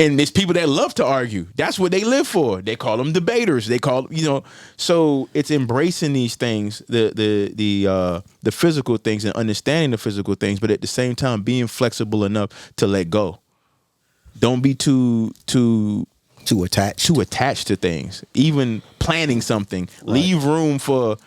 And there's people that love to argue. That's what they live for. They call them debaters. They call, so it's embracing these things, the physical things and understanding the physical things, but at the same time being flexible enough to let go. Don't be too attached to things. Even planning something, right. Leave room for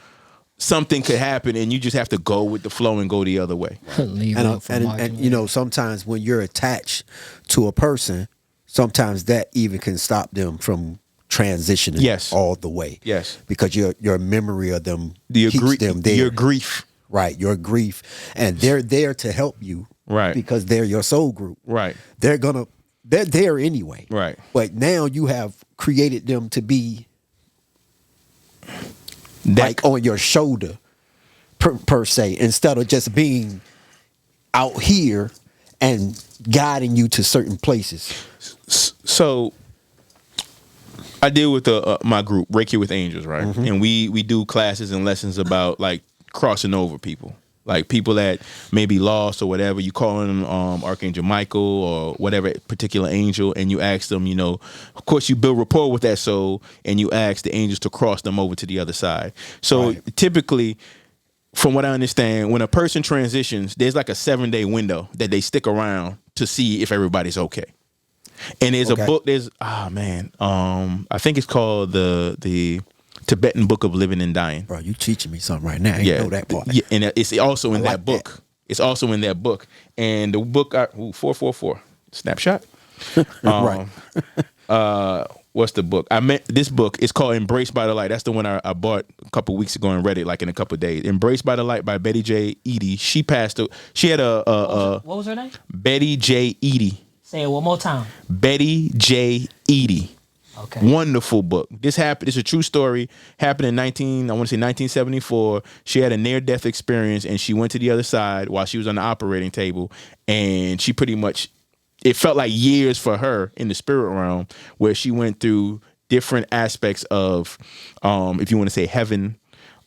something could happen, and you just have to go with the flow and go the other way. And sometimes when you're attached to a person, sometimes that even can stop them from transitioning all the way. Yes, because your memory of them keeps them there. Your grief, right? Your grief, and they're there to help you, right? Because they're your soul group, right? They're there anyway, right? But now you have created them to be like on your shoulder, per se, instead of just being out here and guiding you to certain places. So I deal with my group, Reiki with Angels, right? Mm-hmm. And we do classes and lessons about like crossing over people. Like people that may be lost or whatever, you call them Archangel Michael or whatever particular angel, and you ask them, of course you build rapport with that soul, and you ask the angels to cross them over to the other side. So typically, from what I understand, when a person transitions, there's like a 7-day window that they stick around to see if everybody's okay. And there's a book, I think it's called the Tibetan Book of Living and Dying. Bro, you teaching me something right now. You know that part. Yeah, and it's also in that book. That. It's also in that book. And the book, 444, snapshot. Right. What's the book? This book is called Embraced by the Light. That's the one I bought a couple weeks ago and read it like in a couple of days. Embraced by the Light by Betty J. Eady. She passed. She had what was her name? Betty J. Eady. Say it one more time. Betty J. Eady. Okay. Wonderful book. This happened. It's a true story. Happened in 1974. She had a near-death experience, and she went to the other side while she was on the operating table, and she pretty much. It felt like years for her in the spirit realm, where she went through different aspects of, if you want to say heaven,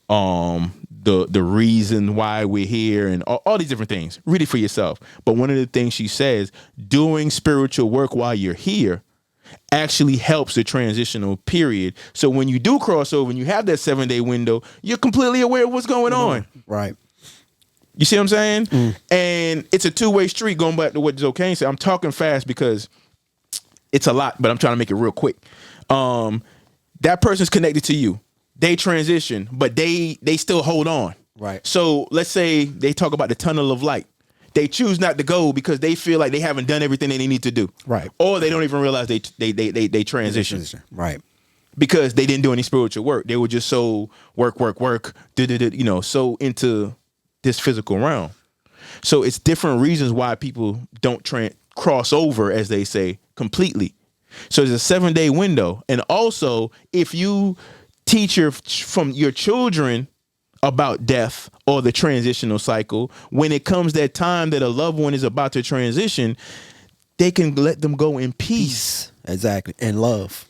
the reason why we're here, and all these different things. Read it for yourself. But one of the things she says, doing spiritual work while you're here actually helps the transitional period. So when you do cross over and you have that 7-day window, you're completely aware of what's going on. Right. You see what I'm saying? Mm. And it's a two-way street, going back to what Joe Kane said. I'm talking fast because it's a lot, but I'm trying to make it real quick. That person's connected to you. They transition, but they still hold on. Right. So let's say they talk about the tunnel of light. They choose not to go because they feel like they haven't done everything they need to do. Right. Or they don't even realize they transition. Right. Because they didn't do any spiritual work. They were just so work, so into this physical realm. So it's different reasons why people don't cross over, as they say, completely. So there's a 7-day window. And also, if you teach from your children about death or the transitional cycle, when it comes that time that a loved one is about to transition, they can let them go in peace. Exactly. And love.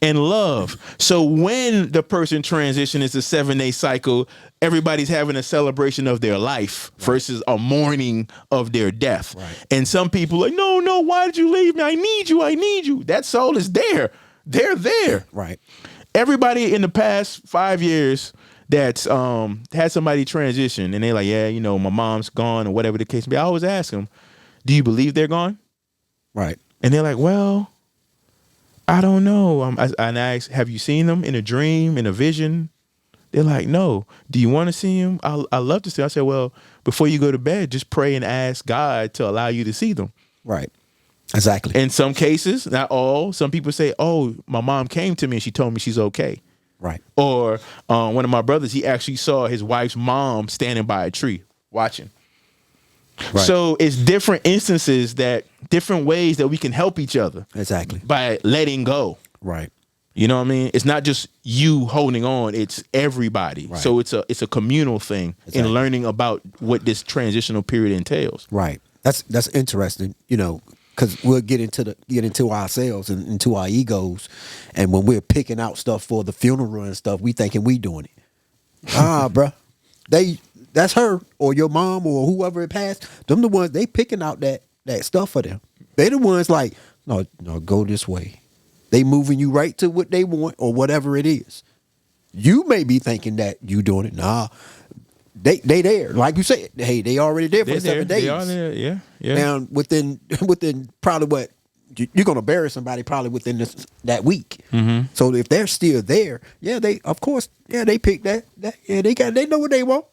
So when the person transitions, it's a 7-day cycle. Everybody's having a celebration of their life versus a mourning of their death. Right. And some people are like, no, why did you leave me? I need you. That soul is there. They're there. Right. Everybody in the past 5 years that's had somebody transition and they're like, my mom's gone or whatever the case may be. I always ask them, do you believe they're gone? Right. And they're like, well, I don't know. I ask, have you seen them in a dream, in a vision? They're like, no. Do you want to see them? I love to see them. I said, well, before you go to bed, just pray and ask God to allow you to see them. Right. Exactly. In some cases, not all, some people say, oh, my mom came to me and she told me she's okay. Right. Or one of my brothers, he actually saw his wife's mom standing by a tree watching. Right. So it's different instances, different ways that we can help each other. Exactly. By letting go. Right. You know what I mean? It's not just you holding on, it's everybody. Right. So it's a communal thing in learning about what this transitional period entails. Right. That's interesting, because we'll get into ourselves and into our egos, and when we're picking out stuff for the funeral and stuff, we thinking we doing it. Bruh. That's her or your mom or whoever it passed. Them the ones they picking out that stuff for them. They the ones like, No, go this way. They moving you right to what they want or whatever it is. You may be thinking that you doing it. Nah, they there. Like you said, hey, they already there for They're the 7 there. days. They are there. Yeah. Yeah. Now within probably what you're gonna bury somebody probably within that week. Mm-hmm. So if they're still there, they of course they pick that they know what they want.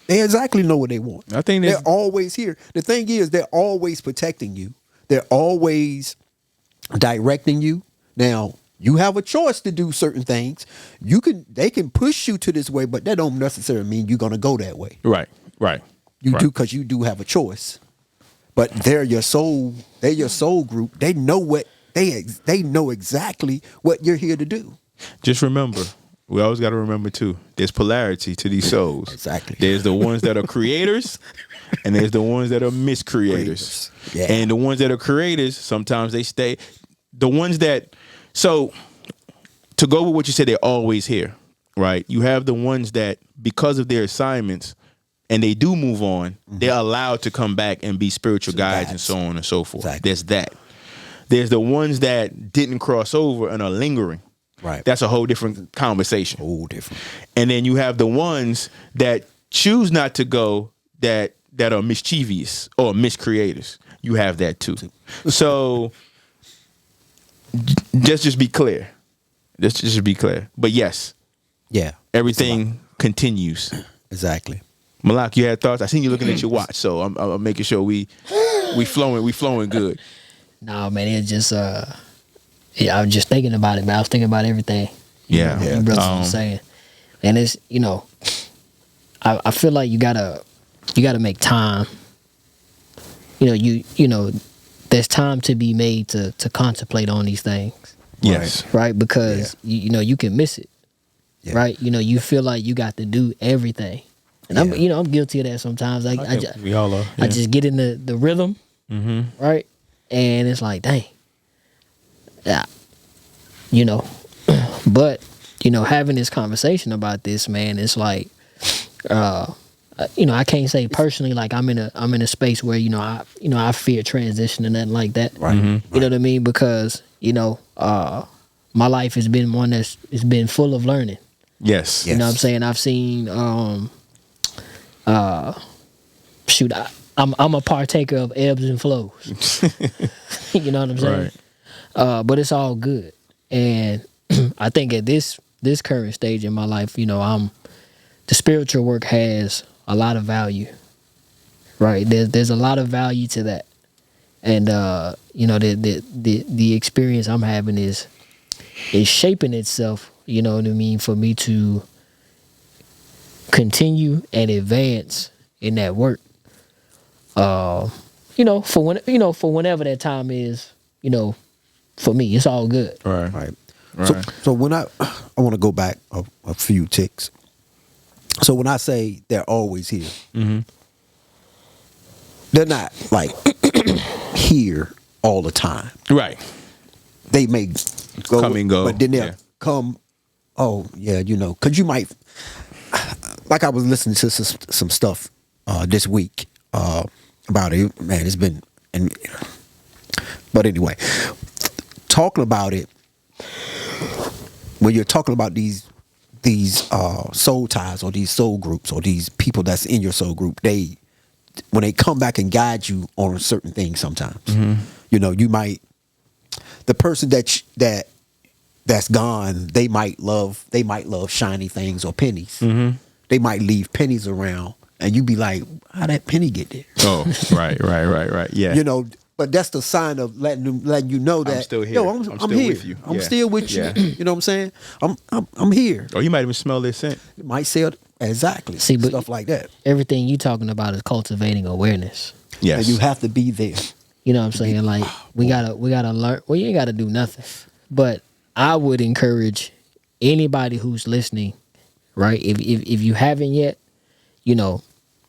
They exactly know what they want. I think they're always here. The thing is, they're always protecting you. They're always directing you. Now you have a choice to do certain things. They can push you to this way, but that don't necessarily mean you're gonna go that way. Right. You do, because you do have a choice. But they're your soul. They're your soul group. They know what they know exactly what you're here to do. Just remember, we always got to remember too. There's polarity to these souls. Exactly. There's the ones that are creators, and there's the ones that are miscreators. Yeah. And the ones that are creators, sometimes they stay. The ones that, so to go with what you said, they're always here, right? You have the ones that, because of their assignments, and they do move on, they're allowed to come back and be spiritual guides and so on and so forth. Exactly. There's that. There's the ones that didn't cross over and are lingering. Right. That's a whole different conversation. Whole different. And then you have the ones that choose not to go, that are mischievous or miscreators. You have that too. So just be clear. Just be clear. But yes, Yeah. everything continues. Exactly. Malak, you had thoughts? I seen you looking at your watch, so I'm making sure we flowing good. No, man, it's just I was just thinking about it, man. I was thinking about everything. Yeah. You brothers was saying, and it's I feel like you gotta make time. You know, there's time to be made to contemplate on these things. Yes. Right, because you can miss it. Yeah. Right, you feel like you got to do everything, and I'm guilty of that sometimes. We all are. I just get in the rhythm, right, and it's like, dang, yeah, but having this conversation about this, man, it's like, I can't say personally like I'm in a space where I fear transition and nothing like that, Right. Mm-hmm. You know what I mean? Because my life has been one it's been full of learning. Yes. You know what I'm saying? I've seen shoot, I'm a partaker of ebbs and flows. You know what I'm saying? Right. But it's all good. And I think at this current stage in my life, the spiritual work has a lot of value. Right? There's a lot of value to that. And the experience I'm having is shaping itself, you know what I mean, for me to continue and advance in that work. For whenever that time is, for me, it's all good. Right. Right. Right. So when I want to go back a few ticks. So when I say they're always here, they're not like here all the time. Right. They may go, Come and go. but then they'll come. Oh yeah, because you might. Like I was listening to some stuff this week about it. Man, it's been. But anyway, talking about it, when you're talking about these soul ties or these soul groups or these people that's in your soul group, when they come back and guide you on certain things, sometimes you might, the person that's gone, they might love shiny things or pennies. They might leave pennies around, and you be like, "How'd that penny get there?" Oh, right. Yeah. But that's the sign of letting you know that I'm still here. Yo, I'm still here. with you. I'm Yeah. still with you. Yeah. You know what I'm saying? I'm here. Or you might even smell their scent. It might say it exactly. See, but stuff like that. Everything you talking about is cultivating awareness. Yes. And you have to be there. You know what I'm saying? Like we gotta learn. Well, you ain't gotta do nothing, but I would encourage anybody who's listening, right? If you haven't yet,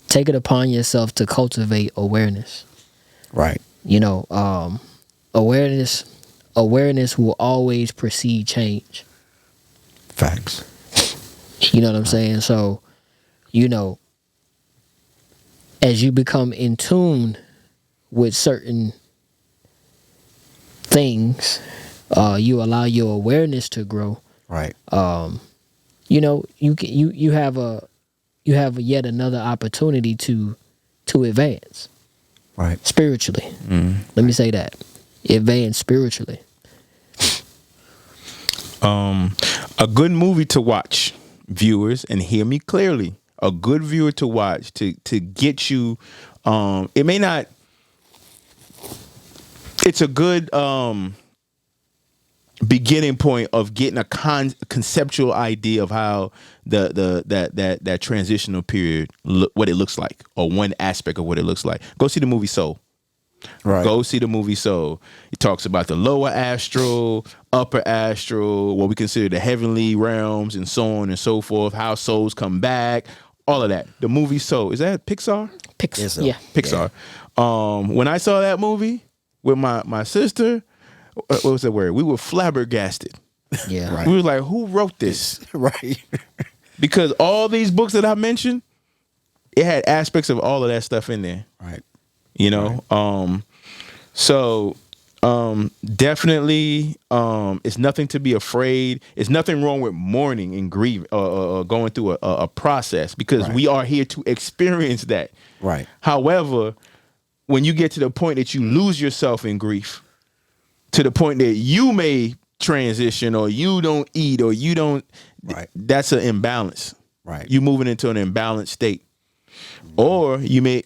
take it upon yourself to cultivate awareness. Right. Awareness will always precede change. Facts. You know what I'm saying? So, as you become in tune with certain things, you allow your awareness to grow. Right. You know, you have yet another opportunity to advance Right. spiritually. Let me say that. Advance spiritually. A good movie to watch, viewers, and hear me clearly. A good viewer to watch to get you. It may not. It's a good beginning point of getting a conceptual idea of how that transitional period what it looks like, or one aspect of what it looks like. Go see the movie Soul. Right. Go see the movie Soul. It talks about the lower astral, upper astral, what we consider the heavenly realms, and so on and so forth. How souls come back, all of that. The movie Soul, is that Pixar? Pixar. Yeah. Pixar. When I saw that movie with my sister, what was that word? We were flabbergasted. Yeah. Right. We were like, who wrote this? Right. Because all these books that I mentioned, it had aspects of all of that stuff in there. Right. You know? Definitely, it's nothing to be afraid. It's nothing wrong with mourning and grieving, going through a process, because Right. we are here to experience that. Right. However, when you get to the point that you lose yourself in grief, to the point that you may transition, or you don't eat, or you don't, Right. that's an imbalance. Right. You moving into an imbalanced state. Or you may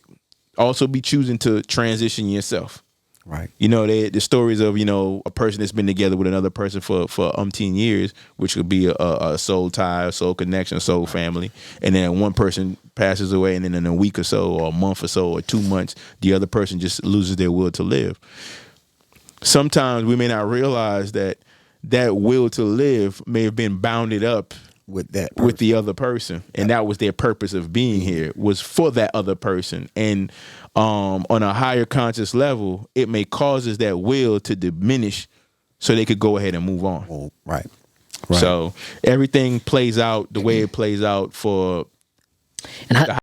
also be choosing to transition yourself. Right. You know, the stories of, you know, a person that's been together with another person for umpteen years, which could be a soul tie, a soul connection, a soul family. And then one person passes away, and then in a week or so, or a month or so, or 2 months, the other person just loses their will to live. Sometimes we may not realize that will to live may have been bounded up With that. with the other person, and that was their purpose of being here, was for that other person. And on a higher conscious level, it may causes that will to diminish, so they could go ahead and move on. Oh, right. Right. So everything plays out the way it plays out for And how,